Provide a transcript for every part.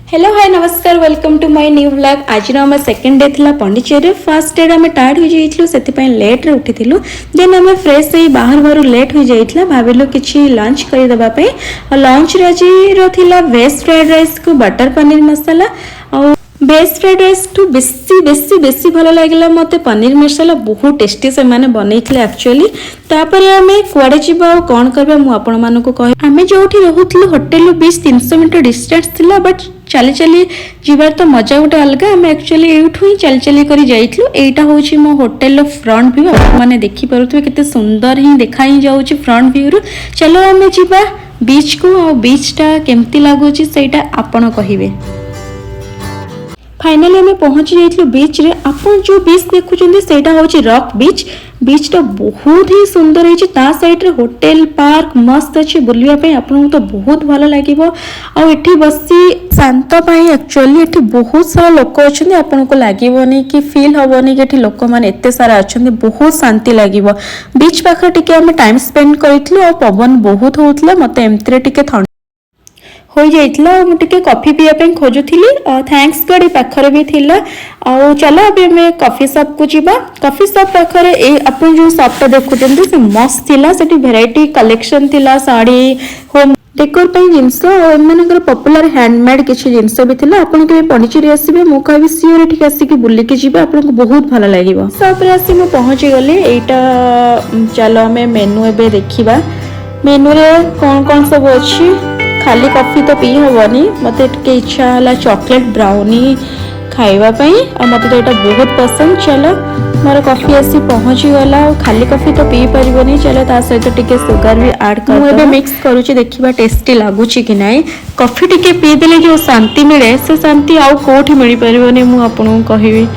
Hello hi नमस्कार welcome to my new vlog. आज आम सेकेंड डे था पंडिचेरी। फर्स्ट डे आम टायर्ड हो जाइलु से लेट रे उठिलु। देन आम फ्रेश हो बाहर बाहर लेट हो जाइला। भाविलु किछि लंच करदेबा पई। लंच रे आज थिला वेज फ्राइड राइस को बटर पनीर मसाला और वेज फ्राइड राइस टू बेसी बेसी बेसी भल लगे मत पनीर मसाला बहुत टेस्टी से माने बनईले एक्चुअली। तापर आम कुआडे जीवा और कौन करबा मु आपण मानको कहि। आम जोठी रहउथलु होटल 20-300 मीटर डिस्टेंस थिला बट चली चली जीवार तो मजा गोटे अलग। आम एक्चुअली एठू ही चली चली करी जाइथलु। एटा होची मो होटल फ्रंट व्यू। आप माने देखि पारुथबे केते सुंदर ही देखा ही जाउची फ्रंट व्यू रु। चलो आम जीवा बीच को और बीच टा केमती लागुची सेटा आपण कहिबे। फाइनली आम पहुंची जाइलु बीच रे। आपन जो बीच देखुचंदी सेटा होची रॉक बीच। बीच टा बहुत ही सुंदर है। ता साइड रे होटल पार्क मस्त अच्छे बुलवा पे आपन तो बहुत भल लागिवो। आ एठी बसी शांत पाई एक्चुअली एठी बहुत सारा लोक अछंदी। आपन को लागिवोनी कि फील होवोनी कि एठी लोक माने एते सारा अछंदी। बहुत शांति लागिवो। बीच पाखर टिके हम टाइम स्पेंड करितलु और पवन बहुत होतला। मते एमत्रे टिके हो जाइतला। मुझे कॉफी पीया पे खोजुली। थैंक्स गड पाखरे भी थिला। आ चलो अभी हमें कॉफी शॉप को जीवा। कॉफी शॉप पाखरे ए अपन जो शॉप देखुचंदी से मस्त थिला। सेठी वैरायटी कलेक्शन थिला साड़ी होम डेकोर पे जिनस और एमनकर पॉपुलर हैंडमेड किछि जिनस भी थिला। अपन के पंडिचेरी आसीबे मु कहबी सियोर एठी आसी के बुल्ली के जीवा। आपन को बहुत भल लागिवो। शॉप रे आसी मु पहुंच गले। एटा चलो हमें मेनू एबे देखिबा। मेनू रे कौन सब अछि। खाली कॉफी तो पी हेनी। मत इच्छा है चॉकलेट ब्राउनी खाइबा पई आ मते तो एटा बहुत पसंद। चलो मोर कॉफी आसी पहुंची गला। खाली कॉफी तो पी परिबनी। चलो ता सहित टिके सुगर भी ऐड कर। मु एबे मिक्स करूची देखिबा टेस्टी लागुची कि नाही। कॉफी टिके पी देले जो शांति मिले से शांति आउ कोठी मिली परिबनी मु आपन कहिबी।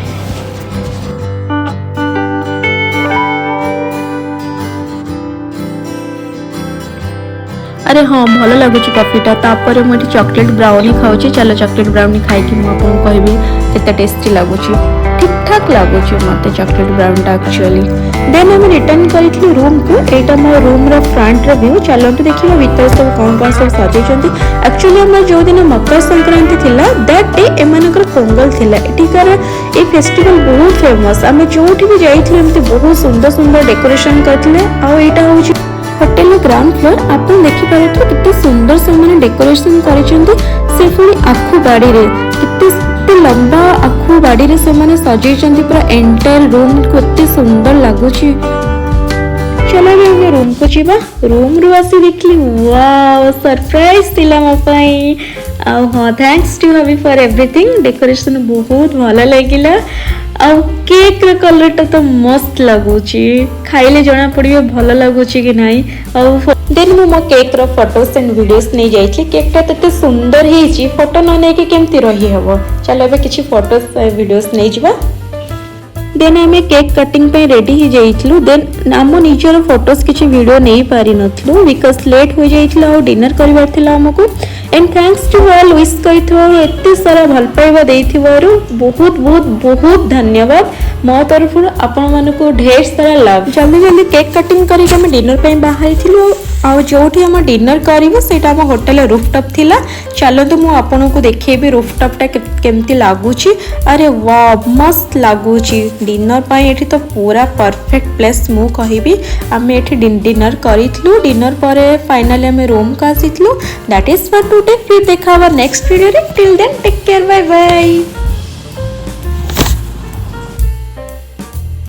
अरे हाँ भल लगुच कॉफीटा। तापर मुझे चॉकलेट ब्राउनी खाऊची। चलो चॉकलेट ब्राउनी खाई मुझे कहबी केते टेस्टी लगुच। ठीक ठाक लगुच मत चॉकलेट ब्राउनटा एक्चुअली। देन हम रिटर्न करी रूम को। एटा मो रूम रो फ्रंट रो व्यू। चलो देखिए भीतर सब कौन सब सजाइछंती। एक्चुअली हम जो दिन मकर संक्रांति थिला दैट डे एमानकर पोंगल थिला। एठिकार ए फेस्टिवल बहुत फेमस। आमे जोठी भी जाइथिले एमती बहुत सुंदर सुंदर डेकोरेशन करथिले। आ एटा होची होटल ग्राउंड फ्लोर। आप देखी पारे कितने सुंदर से मैंने डेकोरेशन करिसेंती। से पुणी आखु बाड़ी रे कितने लंबा आखु बाड़ी रे से माने सजाइछंती। पूरा एंटायर रूम को कितने सुंदर लागुची। चलो भी हम रूम को जीवा। रूम रु आसी देखली वाओ सरप्राइज थिला मो पई। आ हां thanks to hubby for everything. Decoration बहुत भल लागिला। आ केक रे कलर टा तो मस्त लागुची। खाइले जना पड़ियो भल लागुची कि नाही। आ देन मो केक रो फोटोस एंड वीडियोस नै जाइछि। केक टा तते सुंदर हेछि। फोटो न नै के केमति रही हबो। चलो बे किछि फोटोस वीडियोस नै जिबा। देन आम केक कटिंग पे रेडी ही जाइलु। देन आम निजर फोटोस किछि वीडियो नहीं पारि नथलु बिकॉज लेट हो जाइतला और डिनर करबार थिला हमको। And thanks to all wish करिथो एते सारा भल पाइबा देइथिबारु बहुत बहुत बहुत धन्यवाद। मो तरफ आपण मानको ढेर सारा लव। जल्दी जल्दी केक कटिंग करी हम डिनर पे बाहर थिलु। आ जोठी हम डिनर करिवो सेटा हम होटल रूफटॉप थिला। चलो तो मु आपन को देखेबी रूफटॉप टा केमती लागुची। अरे वाह मस्त लागुची। डिनर पाई एठी तो पूरा परफेक्ट प्लेस मु कहिबी। आमे एठी डिनर करिथलु। डिनर परे फाइनली हमें रूम का आसीथलु। That is for today. फिर देखा नेक्स्ट वीडियो रे। Till then take care.